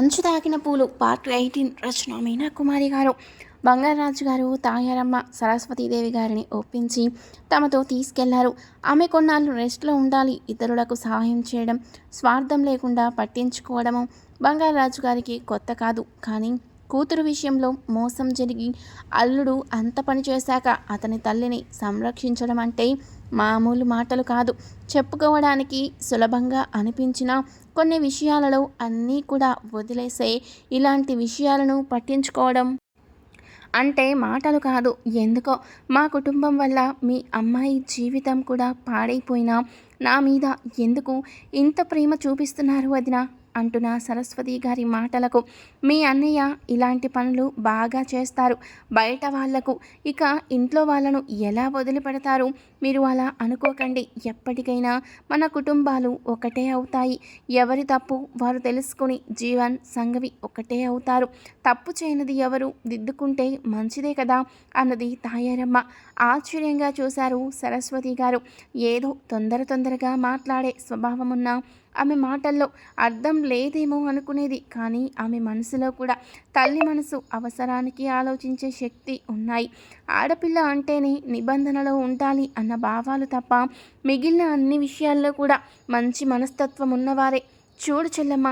మంచు తాకిన పూలు పార్ట్ 18 రచన మీనా కుమారి గారు. బంగారాజు గారు తాయారమ్మ సరస్వతీదేవి గారిని ఒప్పించి తమతో తీసుకెళ్లారు. ఆమె కొన్నాళ్ళు రెస్ట్లో ఉండాలి. ఇతరులకు సహాయం చేయడం, స్వార్థం లేకుండా పట్టించుకోవడము బంగారాజు గారికి కొత్త కాదు. కానీ కూతురు విషయంలో మోసం జరిగి అల్లుడు అంత పని చేశాక అతని తల్లిని సంరక్షించడం అంటే మామూలు మాటలు కాదు. చెప్పుకోవడానికి సులభంగా అనిపించిన కొన్ని విషయాలలో అన్నీ కూడా వదిలేసే ఇలాంటి విషయాలను పట్టించుకోవడం అంటే మాటలు కాదు. ఎందుకో మా కుటుంబం వల్ల మీ అమ్మాయి జీవితం కూడా పాడైపోయినా నా మీద ఎందుకు ఇంత ప్రేమ చూపిస్తున్నారు వదినా అంటున్న సరస్వతి గారి మాటలకు మీ అన్నయ్య ఇలాంటి పనులు బాగా చేస్తారు. బయట వాళ్లకు ఇక ఇంట్లో వాళ్ళను ఎలా వదిలిపెడతారు? మీరు అలా అనుకోకండి. ఎప్పటికైనా మన కుటుంబాలు ఒకటే అవుతాయి. ఎవరి తప్పు వారు తెలుసుకుని జీవన్ సంగవి ఒకటే అవుతారు. తప్పు చేయనిది ఎవరు? దిద్దుకుంటే మంచిదే కదా అన్నది తాయారమ్మ. ఆశ్చర్యంగా చూశారు సరస్వతి గారు. ఏదో తొందరగా మాట్లాడే స్వభావం ఉన్న ఆమె మాటల్లో అర్థం లేదేమో అనుకునేది. కానీ ఆమె మనసులో కూడా తల్లి మనసు, అవసరానికి ఆలోచించే శక్తి ఉన్నాయి. ఆడపిల్ల అంటేనే నిబంధనలో ఉండాలి అన్న భావాలు తప్ప మిగిలిన అన్ని విషయాల్లో కూడా మంచి మనస్తత్వం ఉన్నవారే. చూడు చెల్లమ్మ,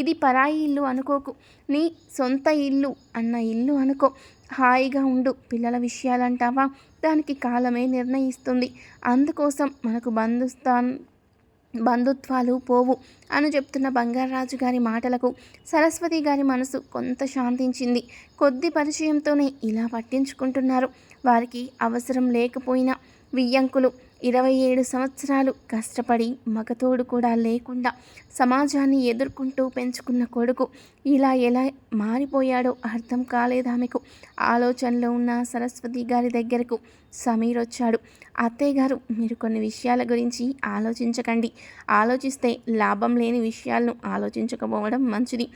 ఇది పరాయి ఇల్లు అనుకోకు. నీ సొంత ఇల్లు అన్న ఇల్లు అనుకో. హాయిగా ఉండు. పిల్లల విషయాలంటావా, దానికి కాలమే నిర్ణయిస్తుంది. అందుకోసం మనకు బంధుత్వాలు పోవు అని చెప్తున్న బంగారాజు గారి మాటలకు సరస్వతి గారి మనసు కొంత శాంతించింది. కొద్ది పరిచయంతోనే ఇలా పట్టించుకుంటున్నారు. వారికి అవసరం లేకపోయినా వియ్యంకులు 27 సంవత్సరాలు కష్టపడి మగతోడు కూడా లేకుండా సమాజాన్ని ఎదుర్కొంటూ పెంచుకున్న కొడుకు ఇలా ఎలా మారిపోయాడో అర్థం కాలేదామెకు. ఆలోచనలో ఉన్న సరస్వతి గారి దగ్గరకు సమీర్ వచ్చాడు. అత్తయ్య గారు, మీరు కొన్ని విషయాల గురించి ఆలోచించకండి. ఆలోచిస్తే లాభం లేని విషయాలను ఆలోచించకపోవడం మంచిది.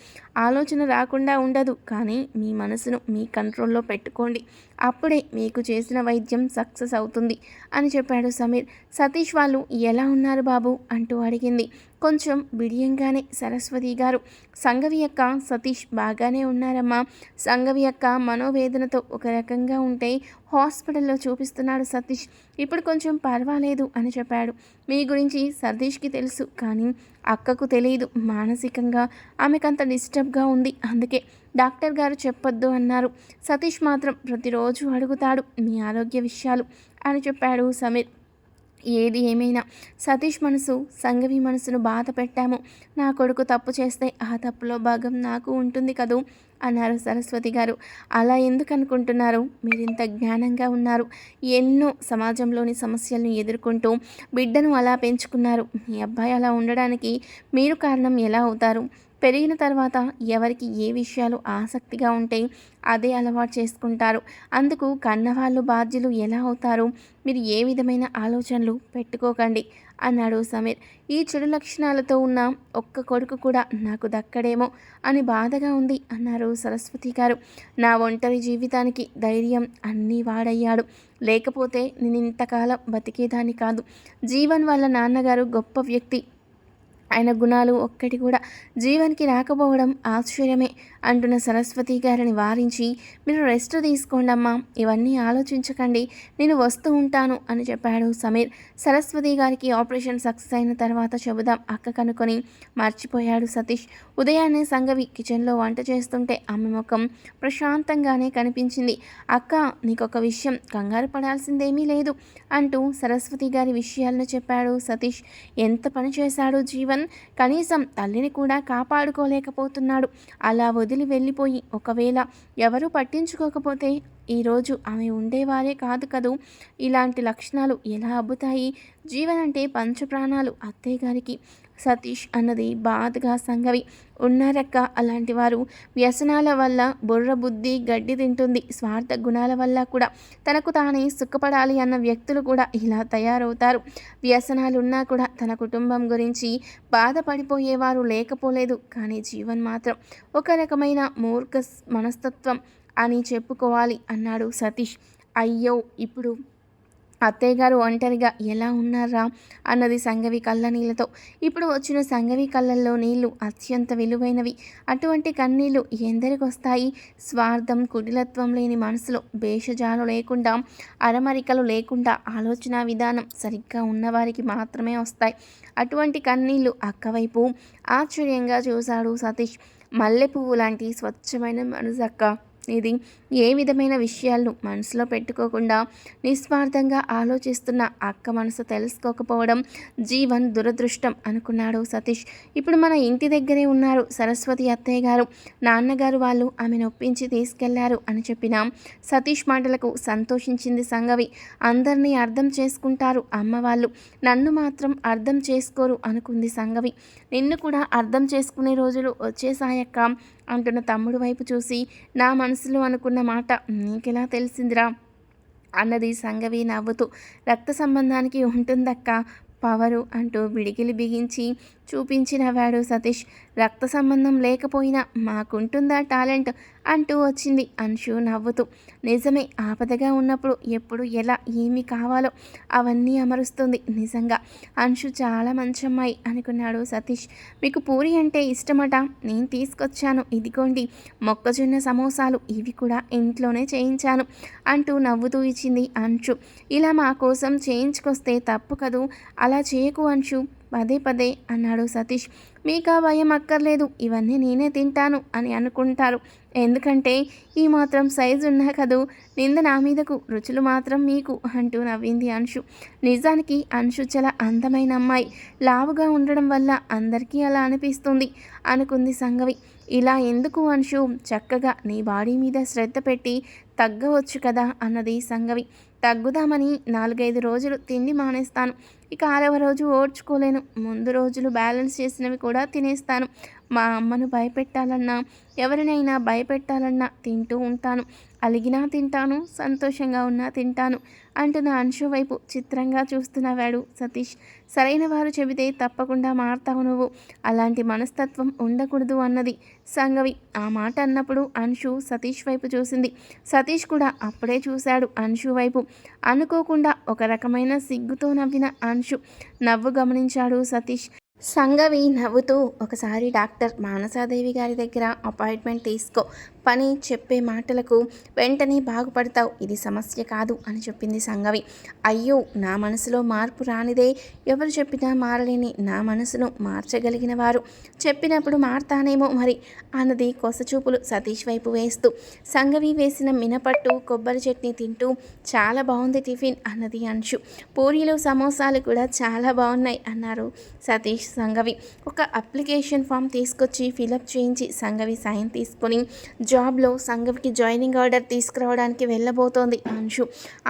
ఆలోచన రాకుండా ఉండదు, కానీ మీ మనసును మీ కంట్రోల్లో పెట్టుకోండి. అప్పుడే మీకు చేసిన వైద్యం సక్సెస్ అవుతుంది అని చెప్పాడు సమీర్. సతీష్ వాళ్ళు ఎలా ఉన్నారు బాబు అంటూ అడిగింది కొంచెం బిడియంగానే సరస్వతి గారు. సంగవి అక్క, సతీష్ బాగానే ఉన్నారమ్మా. సంగవి అక్క మనోవేదనతో ఒక రకంగా ఉంటే హాస్పిటల్లో చూపిస్తున్నాడు సతీష్. ఇప్పుడు కొంచెం పర్వాలేదు అని చెప్పాడు. మీ గురించి సతీష్కి తెలుసు, కానీ అక్కకు తెలియదు. మానసికంగా ఆమెకంత డిస్టర్బ్గా ఉంది. అందుకే డాక్టర్ గారు చెప్పొద్దు అన్నారు. సతీష్ మాత్రం ప్రతిరోజు అడుగుతాడు మీ ఆరోగ్య విషయాలు అని చెప్పాడు సమీర్. ఏది ఏమైనా సతీష్ మనసు, సంగవి మనసును బాధ పెట్టాము. నా కొడుకు తప్పు చేస్తే ఆ తప్పులో భాగం నాకు ఉంటుంది కదూ అన్నారు సరస్వతి గారు. అలా ఎందుకు అనుకుంటున్నారు? మీరింత జ్ఞానంగా ఉన్నారు. ఎన్నో సమాజంలోని సమస్యలను ఎదుర్కొంటూ బిడ్డను అలా పెంచుకున్నారు. మీ అబ్బాయి అలా ఉండడానికి మీరు కారణం ఎలా అవుతారు? పెరిగిన తర్వాత ఎవరికి ఏ విషయాలు ఆసక్తిగా ఉంటే అదే అలవాటు చేసుకుంటారు. అందుకు కన్నవాళ్ళు బాధ్యులు ఎలా అవుతారు? మీరు ఏ విధమైన ఆలోచనలు పెట్టుకోకండి అన్నాడు సమీర్. ఈ చెడు లక్షణాలతో ఉన్న ఒక్క కొడుకు కూడా నాకు దక్కడేమో అని బాధగా ఉంది అన్నారు సరస్వతి గారు. నా ఒంటరి జీవితానికి ధైర్యం అన్నీ వాడయ్యాడు. లేకపోతే నేను ఇంతకాలం బతికేదాన్ని కాదు. జీవన్ వాళ్ళ నాన్నగారు గొప్ప వ్యక్తి. ఆయన గుణాలు ఒక్కటి కూడా జీవన్కి రాకపోవడం ఆశ్చర్యమే అంటున్న సరస్వతి గారిని వారించి, మీరు రెస్ట్ తీసుకోండమ్మా, ఇవన్నీ ఆలోచించకండి, నేను వస్తూ ఉంటాను అని చెప్పాడు సమీర్. సరస్వతి గారికి ఆపరేషన్ సక్సెస్ అయిన తర్వాత చెబుదాం అక్క కనుకొని మర్చిపోయాడు సతీష్. ఉదయాన్నే సంగవి కిచెన్లో వంట చేస్తుంటే ఆమె ముఖం ప్రశాంతంగానే కనిపించింది. అక్క, నీకొక విషయం, కంగారు పడాల్సిందేమీ లేదు అంటూ సరస్వతి గారి విషయాలను చెప్పాడు సతీష్. ఎంత పని చేశాడు జీవన్, కనీసం తల్లిని కూడా కాపాడుకోలేకపోతున్నాడు. అలా వదిలి వెళ్ళిపోయి ఒకవేళ ఎవరూ పట్టించుకోకపోతే ఈరోజు ఆమె ఉండేవారే కాదు కదూ. ఇలాంటి లక్షణాలు ఎలా అబ్బుతాయి? జీవన్ అంటే పంచప్రాణాలు అత్తయ్య గారికి. సతీష్ అన్నది బాధగా సంగవి. ఉన్నారక్క అలాంటి వారు. వ్యసనాల వల్ల బుర్ర బుద్ధి గడ్డి తింటుంది. స్వార్థ గుణాల వల్ల కూడా తనకు తానే సుఖపడాలి అన్న వ్యక్తులు కూడా ఇలా తయారవుతారు. వ్యసనాలున్నా కూడా తన కుటుంబం గురించి బాధపడిపోయేవారు లేకపోలేదు. కానీ జీవన్ మాత్రం ఒక రకమైన మూర్ఖ మనస్తత్వం అని చెప్పుకోవాలి అన్నాడు సతీష్. అయ్యో, ఇప్పుడు అత్తయ్య గారు ఒంటరిగా ఎలా ఉన్నారా అన్నది సంగవి కళ్ళ నీళ్ళతో. ఇప్పుడు వచ్చిన సంగవి కళ్ళల్లో నీళ్లు అత్యంత విలువైనవి. అటువంటి కన్నీళ్లు ఎందరికొస్తాయి? స్వార్థం, కుటిలత్వం లేని మనసులో భేషజాలు లేకుండా, అరమరికలు లేకుండా ఆలోచన విధానం సరిగ్గా ఉన్నవారికి మాత్రమే వస్తాయి. అటువంటి కన్నీళ్లు అక్కవైపు ఆశ్చర్యంగా చూశాడు సతీష్. మల్లె పువ్వు లాంటి స్వచ్ఛమైన మనసక్క ఇది. ఏ విధమైన విషయాలను మనసులో పెట్టుకోకుండా నిస్వార్థంగా ఆలోచిస్తున్న అక్క మనసు తెలుసుకోకపోవడం జీవన్ దురదృష్టం అనుకున్నాడు సతీష్. ఇప్పుడు మన ఇంటి దగ్గరే ఉన్నారు సరస్వతి అత్తయ్య గారు. నాన్నగారు వాళ్ళు ఆమెను ఒప్పించి తీసుకెళ్లారు అని చెప్పిన సతీష్ మాటలకు సంతోషించింది సంగవి. అందరినీ అర్థం చేసుకుంటారు అమ్మ వాళ్ళు, నన్ను మాత్రం అర్థం చేసుకోరు అనుకుంది సంగవి. నిన్ను కూడా అర్థం చేసుకునే రోజులు వచ్చేసాయక్క అంటున్న తమ్ముడు వైపు చూసి, నా మనసులో అనుకున్న మాట నీకెలా తెలిసిందిరా అన్నది సంగవి నవ్వుతూ. రక్త సంబంధానికి ఉంటుందక్క పవరు అంటూ బిడికిలి బిగించి చూపించి నవ్వాడు సతీష్. రక్త సంబంధం లేకపోయినా మాకుంటుందా టాలెంట్ అంటూ వచ్చింది అంశు నవ్వుతూ. నిజమే, ఆపదగా ఉన్నప్పుడు ఎప్పుడు ఎలా ఏమి కావాలో అవన్నీ అమరుస్తుంది నిజంగా. అంశు చాలా మంచి అమ్మాయి అనుకున్నాడు సతీష్. మీకు పూరి అంటే ఇష్టమట, నేను తీసుకొచ్చాను, ఇదిగోండి మొక్కజొన్న సమోసాలు, ఇవి కూడా ఇంట్లోనే చేయించాను అంటూ నవ్వుతూ ఇచ్చింది అంశు. ఇలా మా కోసం చేయించుకొస్తే తప్పు కదూ, అలా చేయకు అంశు పదే పదే అన్నాడు సతీష్. మీకా భయం అక్కర్లేదు, ఇవన్నీ నేనే తింటాను అని అనుకుంటారు. ఎందుకంటే ఈ మాత్రం సైజు ఉన్నా కదూ, నింద నా మీదకు, రుచులు మాత్రం మీకు అంటూ నవ్వింది అంశు. నిజానికి అంశు చాలా అందమైన అమ్మాయి. లావుగా ఉండడం వల్ల అందరికీ అలా అనిపిస్తుంది అనుకుంది సంగవి. ఇలా ఎందుకు అంశు, చక్కగా నీ బాడీ మీద శ్రద్ధ పెట్టి తగ్గవచ్చు కదా అన్నది సంగవి. తగ్గుదామని 4-5 రోజులు తిండి మానేస్తాను, ఇక 6వ రోజు ఓడ్చుకోలేను. ముందు రోజులు బ్యాలెన్స్ చేసినవి కూడా తినేస్తాను. మా అమ్మను భయపెట్టాలన్నా, ఎవరినైనా భయపెట్టాలన్నా తింటూ ఉంటాను. అలిగినా తింటాను, సంతోషంగా ఉన్నా తింటాను అంటున్న అంశు వైపు చిత్రంగా చూస్తున్నవాడు సతీష్. సరైన వారు చెబితే తప్పకుండా మారతావు నువ్వు, అలాంటి మనస్తత్వం ఉండకూడదు అన్నది సంగవి. ఆ మాట అన్నప్పుడు అంశు సతీష్ వైపు చూసింది. సతీష్ కూడా అప్పుడే చూశాడు అంశు వైపు. అనుకోకుండా ఒక రకమైన సిగ్గుతో నవ్విన అంశు నవ్వు గమనించాడు సతీష్. సంగవి నవ్వుతూ, ఒకసారి డాక్టర్ మానసాదేవి గారి దగ్గర అపాయింట్మెంట్ తీసుకో, పని చెప్పే మాటలకు వెంటనే బాగుపడతావు, ఇది సమస్య కాదు అని చెప్పింది సంగవి. అయ్యో, నా మనసులో మార్పు రానిదే, ఎవరు చెప్పినా మారలేని నా మనసును మార్చగలిగిన వారు చెప్పినప్పుడు మారతానేమో మరి అన్నది కొసచూపులు సతీష్ వైపు వేస్తూ. సంగవి వేసిన మినపట్టు కొబ్బరి చట్నీ తింటూ, చాలా బాగుంది టిఫిన్ అన్నది అంశు. పూరీలు సమోసాలు కూడా చాలా బాగున్నాయి అన్నారు సతీష్ సంగవి. ఒక అప్లికేషన్ ఫామ్ తీసుకొచ్చి ఫిలప్ చేయించి సంగవి సైన్ తీసుకొని జాబ్లో సంగవికి జాయినింగ్ ఆర్డర్ తీసుకురావడానికి వెళ్ళబోతోంది అంశు.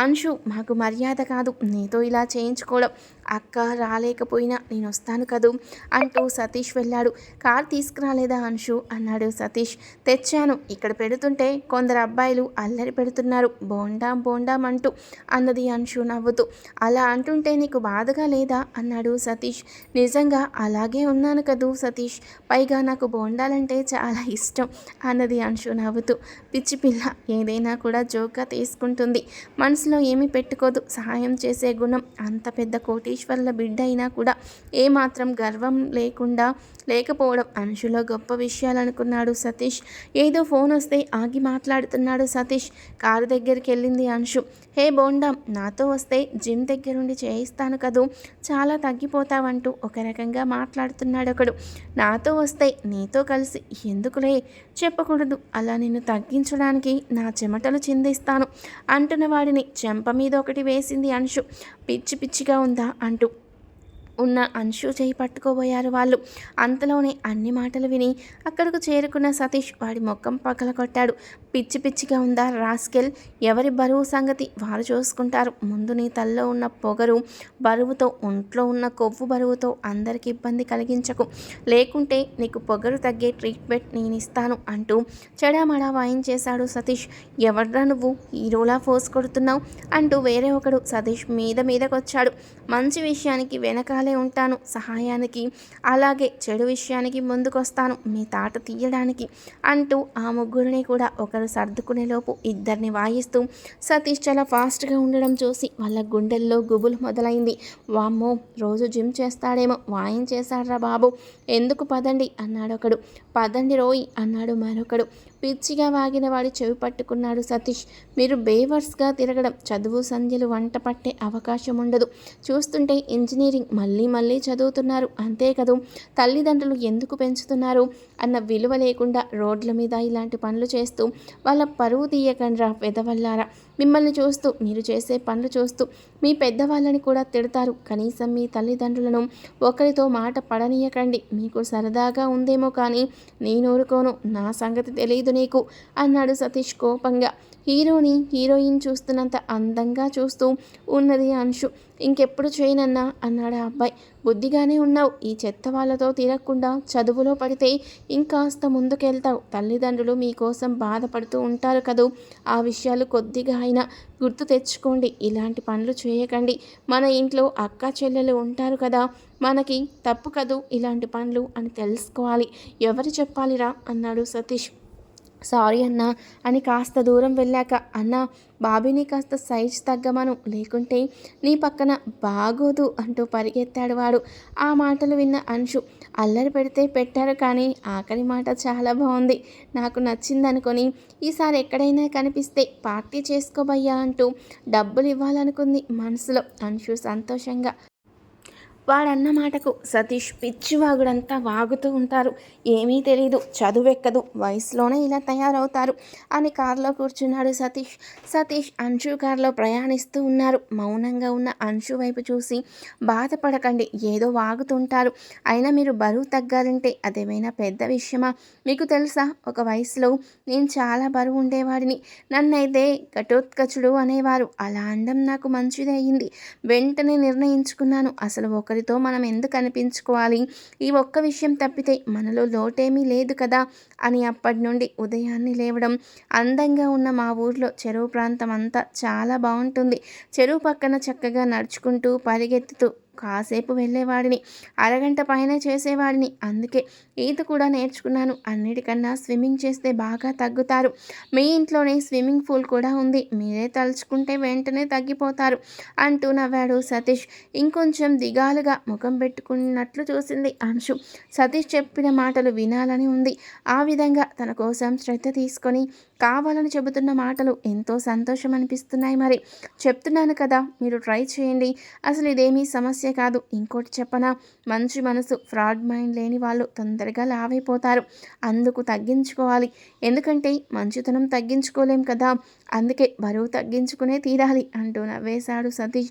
అంశు, మాకు మర్యాద కాదు నీతో ఇలా చేయించుకోవడం, అక్క రాలేకపోయినా నేను వస్తాను కదూ అంటూ సతీష్ వెళ్ళాడు. కార్ తీసుకురాలేదా అంశు అన్నాడు సతీష్. తెచ్చాను, ఇక్కడ పెడుతుంటే కొందరు అబ్బాయిలు అల్లరి పెడుతున్నారు, బోండాం బోండాం అంటూ అన్నది అంశు నవ్వుతూ. అలా అంటుంటే నీకు బాధగా లేదా అన్నాడు సతీష్. నిజంగా అలాగే ఉన్నాను కదూ సతీష్, పైగా నాకు బోండాలంటే చాలా ఇష్టం అన్నది అంశు నవ్వుతూ. పిచ్చి పిల్ల, ఏదైనా కూడా జోక్గా తీసుకుంటుంది, మనసులో ఏమీ పెట్టుకోదు. సహాయం చేసే గుణం, అంత పెద్ద కోటీశ్వరుల బిడ్డ అయినా కూడా ఏమాత్రం గర్వం లేకపోవడం అంశులో గొప్ప విషయాలు అనుకున్నాడు సతీష్. ఏదో ఫోన్ వస్తే ఆగి మాట్లాడుతున్నాడు సతీష్. కారు దగ్గరికి వెళ్ళింది అంశు. హే బోండాం, నాతో వస్తే జిమ్ దగ్గరుండి చేయిస్తాను కదూ, చాలా తగ్గిపోతావంటూ ఒక రకంగా మాట్లాడుతున్నాడు ఒకడు. నాతో వస్తే నీతో కలిసి ఎందుకులే, చెప్పకూడదు, అలా నిన్ను తగ్గించడానికి నా చెమటలు చిందిస్తాను అంటున్న వాడిని చెంప మీద ఒకటి వేసింది అంశు. పిచ్చి పిచ్చిగా ఉందా అంటూ ఉన్న అంశు చేయి పట్టుకోబోయారు వాళ్ళు. అంతలోనే అన్ని మాటలు విని అక్కడకు చేరుకున్న సతీష్ వాడి ముఖం పగలగొట్టాడు. పిచ్చి పిచ్చిగా ఉందా రాస్కెల్, ఎవరి బరువు సంగతి వారు చూసుకుంటారు. ముందు నీ తల్లో ఉన్న పొగరు బరువుతో, ఒంట్లో ఉన్న కొవ్వు బరువుతో అందరికి ఇబ్బంది కలిగించకు, లేకుంటే నీకు పొగరు తగ్గే ట్రీట్మెంట్ నేను ఇస్తాను అంటూ చెడామడా వాయించేశాడు సతీష్. ఎవర్రా నువ్వు హీరోలా ఫోర్స్ కొడుతున్నావు అంటూ వేరే ఒకడు సతీష్ మీదకొచ్చాడు. మంచి విషయానికి వెనకాల వెనకాలే ఉంటాను సహాయానికి, అలాగే చెడు విషయానికి ముందుకొస్తాను మీ తాట తీయడానికి అంటూ ఆ ముగ్గురిని కూడా ఒకరు సర్దుకునేలోపు ఇద్దరిని వాయిస్తూ సతీష్ చాలా ఫాస్ట్గా ఉండడం చూసి వాళ్ళ గుండెల్లో గుబులు మొదలైంది. వామ్మో, రోజు జిమ్ చేస్తాడేమో, వాయించేశాడ్రా బాబు, ఎందుకు పదండి అన్నాడొకడు. పదండి రోయ్ అన్నాడు మరొకడు. పిచ్చిగా వాగిన వాడి చెవి పట్టుకున్నాడు సతీష్. మీరు బేవర్స్గా తిరగడం, చదువు సంధ్యలు వంట పట్టే అవకాశం ఉండదు. చూస్తుంటే ఇంజనీరింగ్ మళ్ళీ మళ్ళీ చదువుతున్నారు అంతే కదూ, తల్లిదండ్రులు ఎందుకు పెంచుతున్నారు అన్న విలువ లేకుండా రోడ్ల మీద ఇలాంటి పనులు చేస్తూ వాళ్ళ పరువు తీయకండ్రా వెదవల్లారా. మిమ్మల్ని చూస్తూ, మీరు చేసే పనులు చూస్తూ మీ పెద్దవాళ్ళని కూడా తిడతారు. కనీసం మీ తల్లిదండ్రులను ఒకరితో మాట పడనీయకండి. మీకు సరదాగా ఉందేమో కానీ నేను ఊరుకోను, నా సంగతి తెలియదు నీకు అన్నాడు సతీష్ కోపంగా. హీరోని హీరోయిన్ చూస్తున్నంత అందంగా చూస్తూ ఉన్నది అంశు. ఇంకెప్పుడు చేయనన్నా అన్నాడు ఆ అబ్బాయి. బుద్ధిగానే ఉన్నావు, ఈ చెత్త వాళ్ళతో తిరగకుండా చదువులో పడితే ఇంకాస్త ముందుకెళ్తావు. తల్లిదండ్రులు మీకోసం బాధపడుతూ ఉంటారు కదూ, ఆ విషయాలు కొద్దిగా అయినా గుర్తు తెచ్చుకోండి. ఇలాంటి పనులు చేయకండి. మన ఇంట్లో అక్క చెల్లెలు ఉంటారు కదా, మనకి తప్పు కదూ ఇలాంటి పనులు అని తెలుసుకోవాలి. ఎవరు చెప్పాలిరా అన్నాడు సతీష్. సారీ అన్నా అని కాస్త దూరం వెళ్ళాక, అన్నా బాబీని కాస్త సైజ్ తగ్గమను, లేకుంటే నీ పక్కన బాగోదు అంటూ పరిగెత్తాడు వాడు. ఆ మాటలు విన్న అంశు, అల్లరి పెడితే పెట్టారు కానీ ఆఖరి మాట చాలా బాగుంది, నాకు నచ్చిందనుకొని ఈసారి ఎక్కడైనా కనిపిస్తే పార్టీ చేసుకోబయ్యా అంటూ డబ్బులు ఇవ్వాలనుకుంది మనసులో అంశు సంతోషంగా. వాడన్న మాటకు సతీష్ పిచ్చివాగుడంతా వాగుతూ ఉంటారు. ఏమీ తెలీదు, చదువెక్కదు, వయసులోనే ఇలా తయారవుతారు అని కారులో కూర్చున్నాడు సతీష్. సతీష్ అంశు కారులో ప్రయాణిస్తూ ఉన్నారు. మౌనంగా ఉన్న అంశు వైపు చూసి, బాధపడకండి, ఏదో వాగుతుంటారు, అయినా మీరు బరువు తగ్గాలంటే అదేమైనా పెద్ద విషయమా? మీకు తెలుసా, ఒక వయసులో నేను చాలా బరువు ఉండేవాడిని. నన్నైతే ఘటోత్కచుడు అనేవారు. అలా అనడం నాకు మంచిది అయ్యింది. వెంటనే నిర్ణయించుకున్నాను, అసలు ఒకరితో మనం ఎందుకు అనిపించుకోవాలి, ఈ ఒక్క విషయం తప్పితే మనలో లోటేమీ లేదు కదా అని. అప్పటి నుండి ఉదయాన్నే లేవడం, అందంగా ఉన్న మా ఊర్లో చెరువు ప్రాంతం అంతా చాలా బాగుంటుంది. చెరువు పక్కన చక్కగా నడుచుకుంటూ పరిగెత్తుతూ కాసేపు వెళ్ళేవాడిని, అరగంట పైన చేసేవాడిని. అందుకే ఈత కూడా నేర్చుకున్నాను. అన్నిటికన్నా స్విమ్మింగ్ చేస్తే బాగా తగ్గుతారు. మీ ఇంట్లోనే స్విమ్మింగ్ పూల్ కూడా ఉంది, మీరే తలుచుకుంటే వెంటనే తగ్గిపోతారు అంటూ నవ్వాడు సతీష్. ఇంకొంచెం దిగాలుగా ముఖం పెట్టుకున్నట్లు చూసింది అంశు. సతీష్ చెప్పిన మాటలు వినాలని ఉంది. ఆ విధంగా తన కోసం శ్రద్ధ తీసుకొని కావాలని చెబుతున్న మాటలు ఎంతో సంతోషం అనిపిస్తున్నాయి. మరి చెప్తున్నాను కదా, మీరు ట్రై చేయండి. అసలు ఇదేమీ సమస్య కాదు. ఇంకోటి చెప్పనా, మంచి మనసు, ఫ్రాడ్ మైండ్ లేని వాళ్ళు తొందరగా లావైపోతారు. అందుకు తగ్గించుకోవాలి. ఎందుకంటే మంచితనం తగ్గించుకోలేం కదా, అందుకే బరువు తగ్గించుకునే తీరాలి అంటూ నవ్వేశాడు సతీష్.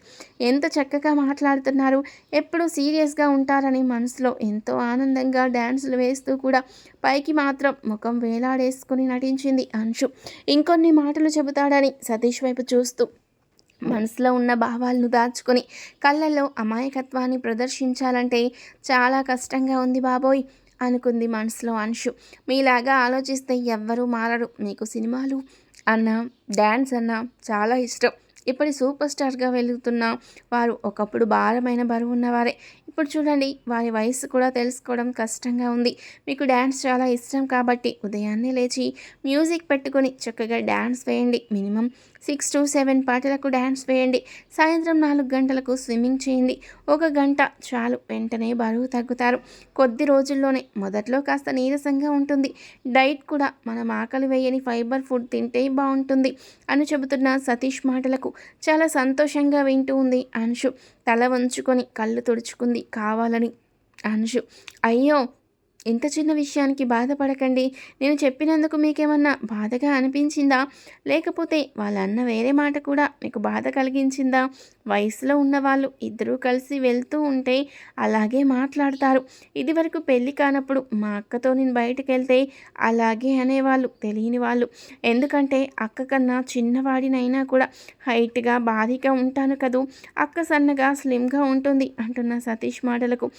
ఎంత చక్కగా మాట్లాడుతున్నారు, ఎప్పుడూ సీరియస్గా ఉంటారని మనసులో ఎంతో ఆనందంగా డ్యాన్సులు వేస్తూ కూడా పైకి మాత్రం ముఖం వేలాడేసుకుని నటించింది అంశు. ఇంకొన్ని మాటలు చెబుతాడని సతీష్ వైపు చూస్తూ మనసులో ఉన్న భావాలను దాచుకొని కళ్ళల్లో అమాయకత్వాన్ని ప్రదర్శించాలంటే చాలా కష్టంగా ఉంది బాబోయ్ అనుకుంది మనసులో అంశు. మీలాగా ఆలోచిస్తే ఎవ్వరూ మారరు. మీకు సినిమాలు అన్నా, డ్యాన్స్ అన్నా చాలా ఇష్టం. ఇప్పటి సూపర్ స్టార్గా వెలుగుతున్న వారు ఒకప్పుడు భారమైన బరువు ఉన్నవారే. ఇప్పుడు చూడండి, వారి వయసు కూడా తెలుసుకోవడం కష్టంగా ఉంది. మీకు డ్యాన్స్ చాలా ఇష్టం కాబట్టి ఉదయాన్నే లేచి మ్యూజిక్ పెట్టుకొని చక్కగా డ్యాన్స్ వేయండి. మినిమం 6 to 7 పాటలకు డ్యాన్స్ వేయండి. సాయంత్రం 4 గంటలకు స్విమ్మింగ్ చేయండి. 1 గంట చాలు, వెంటనే బరువు తగ్గుతారు. కొద్ది రోజుల్లోనే. మొదట్లో కాస్త నీరసంగా ఉంటుంది. డైట్ కూడా మనం ఆకలి వేయని ఫైబర్ ఫుడ్ తింటే బాగుంటుంది అని చెబుతున్న సతీష్ మాటలకు చాలా సంతోషంగా వింటూ ఉంది అంశు. తల వంచుకొని కళ్ళు తుడుచుకుంది కావాలని అంశు. అయ్యో, ఇంత చిన్న విషయానికి బాధపడకండి. నేను చెప్పినందుకు మీకేమన్నా బాధగా అనిపించిందా, లేకపోతే వాళ్ళన్న వేరే మాట కూడా మీకు బాధ కలిగించిందా? వయసులో ఉన్నవాళ్ళు ఇద్దరూ కలిసి వెళ్తూ ఉంటే అలాగే మాట్లాడతారు. ఇదివరకు పెళ్ళి కానప్పుడు మా అక్కతో నేను బయటకు వెళ్తే అలాగే అనేవాళ్ళు తెలియని వాళ్ళు. ఎందుకంటే అక్క కన్నా చిన్నవాడినైనా కూడా హైట్గా భారీగా ఉంటాను కదూ, అక్క సన్నగా స్లిమ్గా ఉంటుంది అంటున్న సతీష్ మాటలకు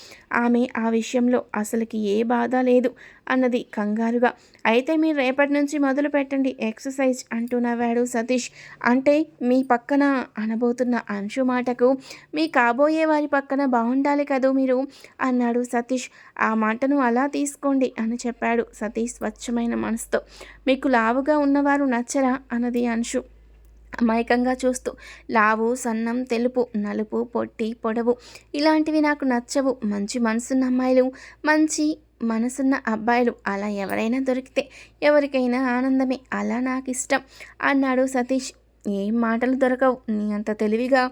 ఆమె ఆ విషయంలో అసలుకి ఏ బాధ లేదు అన్నది కంగారుగా. అయితే మీరు రేపటి నుంచి మొదలు పెట్టండి ఎక్సర్సైజ్ అంటూ నవ్వాడు సతీష్. అంటే మీ పక్కన అనబోతున్న అంశు మాటకు మీ కాబోయే వారి పక్కన బాగుండాలి కదూ మీరు అన్నాడు సతీష్. ఆ మాటను అలా తీసుకోండి అని చెప్పాడు సతీష్ స్వచ్ఛమైన మనసుతో. మీకు లావుగా ఉన్నవారు నచ్చరా అన్నది అంశు అమాయకంగా చూస్తూ. లావు, సన్నం, తెలుపు, నలుపు, పొట్టి, పొడవు ఇలాంటివి నాకు నచ్చవు. మంచి మనసున్న అమ్మాయిలు, మంచి మనసున్న అబ్బాయిలు అలా ఎవరైనా దొరికితే ఎవరికైనా ఆనందమే. అలా నాకు ఇష్టం అన్నాడు సతీష్. ఏం మాటలు దొరకవు, నీ అంత తెలివిగా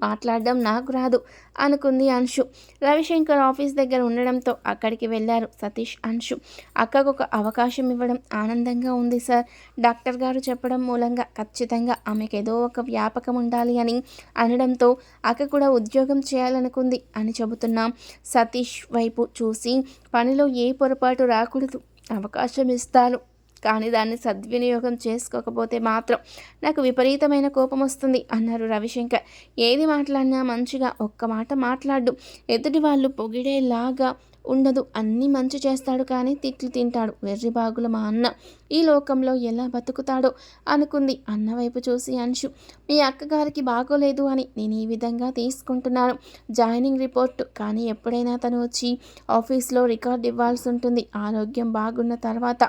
మాట్లాడడం నాకు రాదు అనుకుంది అంశు. రవిశంకర్ ఆఫీస్ దగ్గర ఉండడంతో అక్కడికి వెళ్ళారు సతీష్, అంశు. అక్కకు ఒక అవకాశం ఇవ్వడం ఆనందంగా ఉంది సార్. డాక్టర్ గారు చెప్పడం మూలంగా ఖచ్చితంగా ఆమెకు ఏదో ఒక వ్యాపకం ఉండాలి అని అనడంతో అక్క కూడా ఉద్యోగం చేయాలనుకుంది అని చెబుతున్నాం. సతీష్ వైపు చూసి, పనిలో ఏ పొరపాటు రాకూడదు, అవకాశం ఇస్తాను కానీ దాన్ని సద్వినియోగం చేసుకోకపోతే మాత్రం నాకు విపరీతమైన కోపం వస్తుంది అన్నారు రవిశంకర్. ఏది మాట్లాడినా మంచిగా ఒక్క మాట మాట్లాడు, ఎదుటి వాళ్ళు పొగిడేలాగా ఉండదు. అన్నీ మంచి చేస్తాడు కానీ తిట్లు తింటాడు. వెర్రిబాగుల మా అన్న ఈ లోకంలో ఎలా బతుకుతాడో అనుకుంది అన్న వైపు చూసి అంశు. మీ అక్కగారికి బాగోలేదు అని నేను ఈ విధంగా తీసుకుంటున్నాను జాయినింగ్ రిపోర్టు. కానీ ఎప్పుడైనా తను వచ్చి ఆఫీస్లో రికార్డ్ ఇవ్వాల్సి ఉంటుంది. ఆరోగ్యం బాగున్న తర్వాత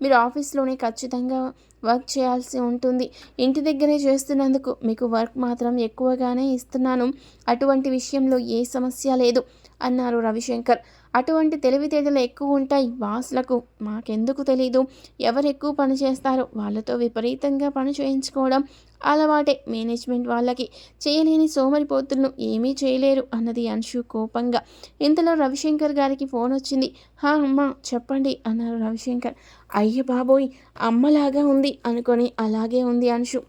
మీరు ఆఫీస్లోనే ఖచ్చితంగా వర్క్ చేయాల్సి ఉంటుంది. ఇంటి దగ్గరే చేస్తున్నందుకు మీకు వర్క్ మాత్రం ఎక్కువగానే ఇస్తున్నాను. అటువంటి విషయంలో ఏ సమస్య లేదు అన్నారు రవిశంకర్. అటువంటి తెలివితేటలు ఎక్కువ ఉంటాయి బాస్లకు, మాకెందుకు తెలీదు. ఎవరు ఎక్కువ పని చేస్తారో వాళ్ళతో విపరీతంగా పని చేయించుకోవడం అలవాటే. మేనేజ్మెంట్ వాళ్ళకి చేయలేని సోమరిపోతులను ఏమీ చేయలేరు అన్నది అంశు కోపంగా. ఇంతలో రవిశంకర్ గారికి ఫోన్ వచ్చింది. హా అమ్మ చెప్పండి అన్నారు రవిశంకర్. అయ్య బాబోయ్, అమ్మలాగా ఉంది అనుకొని అలాగే ఉంది అంశు.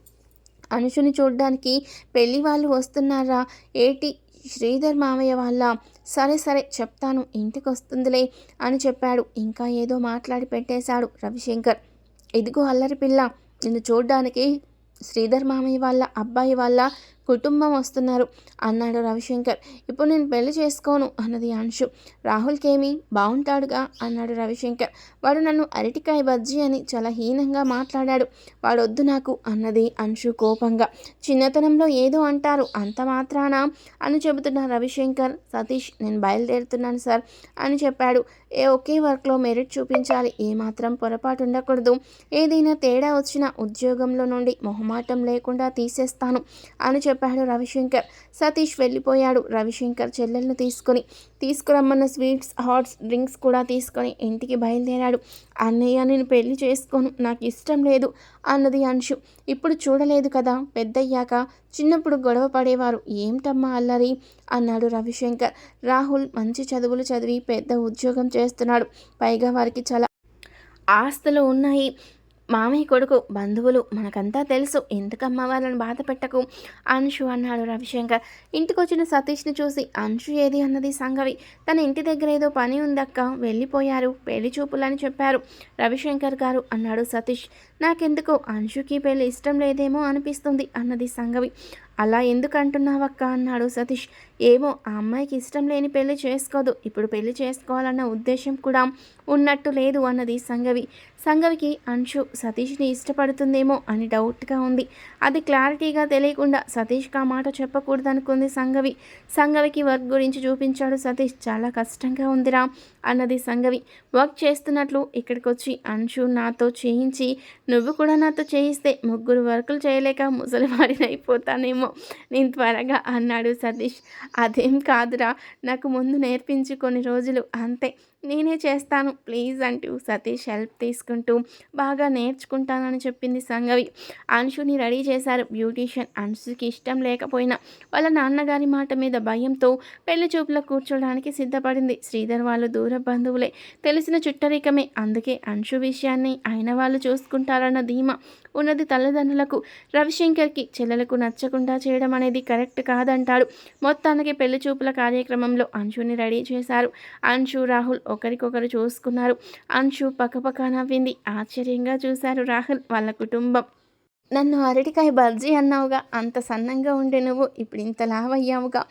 అంశుని చూడ్డానికి పెళ్లి వాళ్ళు వస్తున్నారా ఏటి, శ్రీధర్ మామయ్య వాళ్ళ? సరే సరే చెప్తాను, ఇంటికి వస్తుందిలే అని చెప్పాడు. ఇంకా ఏదో మాట్లాడి పెట్టేశాడు రవిశంకర్. ఇదిగో అల్లరి పిల్ల, నిన్ను చూడ్డానికి శ్రీధర్ మామయ్య వాళ్ళ అబ్బాయి వాళ్ళ కుటుంబం వస్తున్నారు అన్నాడు రవిశంకర్. ఇప్పుడు నేను పెళ్లి చేసుకోను అన్నది అంశు. రాహుల్కేమి బాగుంటాడుగా అన్నాడు రవిశంకర్. వాడు నన్ను అరటికాయ బజ్జీ అని చాలా హీనంగా మాట్లాడాడు. వాడొద్దు నాకు అన్నది అంశు కోపంగా. చిన్నతనంలో ఏదో అంటారు అంత మాత్రాన అని చెబుతున్న రవిశంకర్. సతీష్ నేను బయలుదేరుతున్నాను సార్ అని చెప్పాడు. ఒకే వర్క్లో మెరిట్ చూపించాలి, ఏమాత్రం పొరపాటు ఉండకూడదు. ఏదైనా తేడా వచ్చినా ఉద్యోగంలో నుండి మొహమాటం లేకుండా తీసేస్తాను అని చెప్పాడు రవిశంకర్. సతీష్ వెళ్ళిపోయాడు. రవిశంకర్ చెల్లెలను తీసుకురమ్మన్న స్వీట్స్, హాట్స్ డ్రింక్స్ కూడా తీసుకొని ఇంటికి బయలుదేరాడు. అన్నయ్య నేను పెళ్లి చేసుకోను, నాకు ఇష్టం లేదు అన్నది అంశు. ఇప్పుడు చూడలేదు కదా, పెద్దయ్యాక. చిన్నప్పుడు గొడవ పడేవారు, ఏమిటమ్మా అల్లరి అన్నాడు రవిశంకర్. రాహుల్ మంచి చదువులు చదివి పెద్ద ఉద్యోగం చేస్తున్నాడు. పైగా వారికి చాలా ఆస్తులు ఉన్నాయి. మామయ్య కొడుకు, బంధువులు మనకంతా తెలుసు, ఎందుకమ్మా వాళ్ళని బాధ పెట్టకు అంశు అన్నాడు రవిశంకర్. ఇంటికొచ్చిన సతీష్ని చూసి అంశు ఏది అన్నది సంగవి. తన ఇంటి దగ్గర ఏదో పని ఉందక్క, వెళ్ళిపోయారు, పెళ్లి చూపులని చెప్పారు రవిశంకర్ గారు అన్నాడు సతీష్. నాకెందుకో అంశుకి పెళ్లి ఇష్టం లేదేమో అనిపిస్తుంది అన్నది సంగవి. అలా ఎందుకు అంటున్నావక్క అన్నాడు సతీష్. ఏమో, ఆ అమ్మాయికి ఇష్టం లేని పెళ్లి చేసుకోదు, ఇప్పుడు పెళ్లి చేసుకోవాలన్న ఉద్దేశం కూడా ఉన్నట్టు లేదు అన్నది సంగవి. సంగవికి అంశు సతీష్ని ఇష్టపడుతుందేమో అని డౌట్గా ఉంది. అది క్లారిటీగా తెలియకుండా సతీష్కి ఆ మాట చెప్పకూడదనుకుంది సంగవి. సంగవికి వర్క్ గురించి చూపించాడు సతీష్. చాలా కష్టంగా ఉందిరా అన్నది సంగవి. వర్క్ చేస్తున్నట్లు ఇక్కడికి వచ్చి అంశు నాతో చేయించి నువ్వు కూడా నాతో చేయిస్తే 3 వర్కులు చేయలేక ముసలివాడిని అయిపోతానేమో నేను త్వరగా అన్నాడు సతీష్. అదేం కాదురా, నాకు ముందు నేర్పించి కొన్ని రోజులు అంతే, నేనే చేస్తాను ప్లీజ్ అంటూ సతీష్ హెల్ప్ తీసుకుంటూ బాగా నేర్చుకుంటానని చెప్పింది సంగవి. అంశుని రెడీ చేశారు బ్యూటీషియన్. అంశుకి ఇష్టం లేకపోయినా వాళ్ళ నాన్నగారి మాట మీద భయంతో పెళ్లి చూపులో కూర్చోడానికి సిద్ధపడింది. శ్రీధర్ వాళ్ళు దూర బంధువులే, తెలిసిన చుట్టరికమే. అందుకే అంశు విషయాన్ని అయిన వాళ్ళు చూసుకుంటారన్న ధీమా ఉన్నది తల్లిదండ్రులకు. రవిశంకర్కి చెల్లెలకు నచ్చకుండా చేయడం అనేది కరెక్ట్ కాదంటాడు. మొత్తానికి పెళ్లి చూపుల కార్యక్రమంలో అంశుని రెడీ చేశారు. అంశు, రాహుల్ ఒకరికొకరు చూసుకున్నారు. అంశు పక్కపక్క నవ్వింది. ఆశ్చర్యంగా చూశారు రాహుల్ వాళ్ళ కుటుంబం. నన్ను అరటికాయ బజ్జీ అన్నావుగా, అంత సన్నంగా ఉండే నువ్వు ఇప్పుడు ఇంత లావయ్యావుగా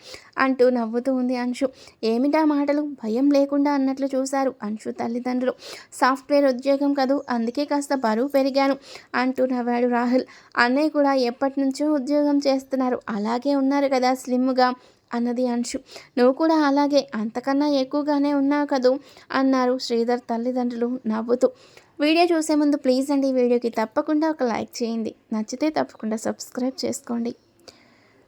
అంటూ నవ్వుతూ ఉంది అంశు. ఏమిటా మాటలు? భయం లేకుండా అన్నట్లు చూశారు అంశు తల్లిదండ్రులు. సాఫ్ట్వేర్ ఉద్యోగం కదూ, అందుకే కాస్త బరువు పెరిగాను అంటూ నవ్వాడు రాహుల్. అన్నయ్య కూడా ఎప్పటి నుంచో ఉద్యోగం చేస్తున్నారు, అలాగే ఉన్నారు కదా స్లిమ్గా అన్నది అంశు. నువ్వు కూడా అలాగే, అంతకన్నా ఎక్కువగానే ఉన్నావు కదూ అన్నారు శ్రీధర్ తల్లిదండ్రులు నవ్వుతూ. వీడియో చూసే ముందు ప్లీజ్ అండి ఈ వీడియోకి తప్పకుండా ఒక లైక్ చేయండి. నచ్చితే తప్పకుండా సబ్స్క్రైబ్ చేసుకోండి.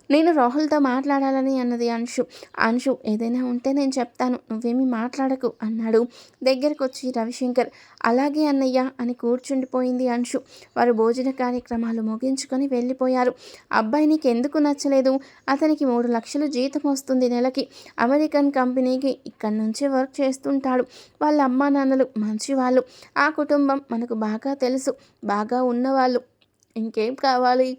నేను రాహుల్తో మాట్లాడాలని అన్నది అంశు. అంశు ఏదైనా ఉంటే నేను చెప్తాను, నువ్వేమీ మాట్లాడకు అన్నాడు. దగ్గరకు వచ్చి రవిశంకర్ అలాగే అన్నయ్య అని కూర్చుండిపోయింది అంశు. వారు భోజన కార్యక్రమాలు ముగించుకొని వెళ్ళిపోయారు. అబ్బాయి నీకు ఎందుకు నచ్చలేదు? అతనికి 3 లక్షలు జీతం వస్తుంది నెలకి, అమెరికన్ కంపెనీకి, ఇక్కడి నుంచే వర్క్ చేస్తుంటాడు. వాళ్ళ అమ్మా నాన్నలు మంచివాళ్ళు, ఆ కుటుంబం మనకు బాగా తెలుసు, బాగా ఉన్నవాళ్ళు, ఇంకేం కావాలి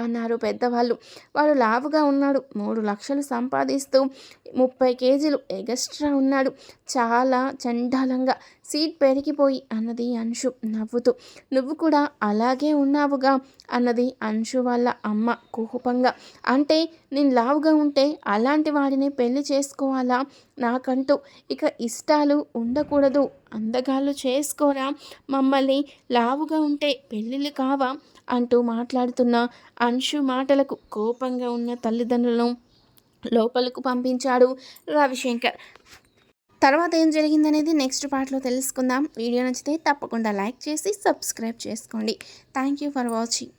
అన్నారు పెద్దవాళ్ళు. వాడు లావుగా ఉన్నాడు, 3 లక్షలు సంపాదిస్తూ 30 కేజీలు ఎగస్ట్రా ఉన్నాడు, చాలా చండాలంగా సీట్ పెరిగిపోయి అన్నది అంశు నవ్వుతూ. నువ్వు కూడా అలాగే ఉన్నావుగా అన్నది అంశు వాళ్ళ అమ్మ కోపంగా. అంటే నేను లావుగా ఉంటే అలాంటి వాడిని పెళ్లి చేసుకోవాలా? నాకంటూ ఇక ఇష్టాలు ఉండకూడదు, అందగాళ్ళు చేసుకోరా మమ్మల్ని, లావుగా ఉంటే పెళ్ళిళ్ళు కావా అంటూ మాట్లాడుతున్న అంశు మాటలకు కోపంగా ఉన్న తల్లిదండ్రులను లోపలకు పంపించాడు రవిశంకర్. తర్వాత ఏం జరిగిందనేది నెక్స్ట్ పార్ట్లో తెలుసుకుందాం. వీడియో నచ్చితే తప్పకుండా లైక్ చేసి సబ్స్క్రైబ్ చేసుకోండి. Thank you for watching.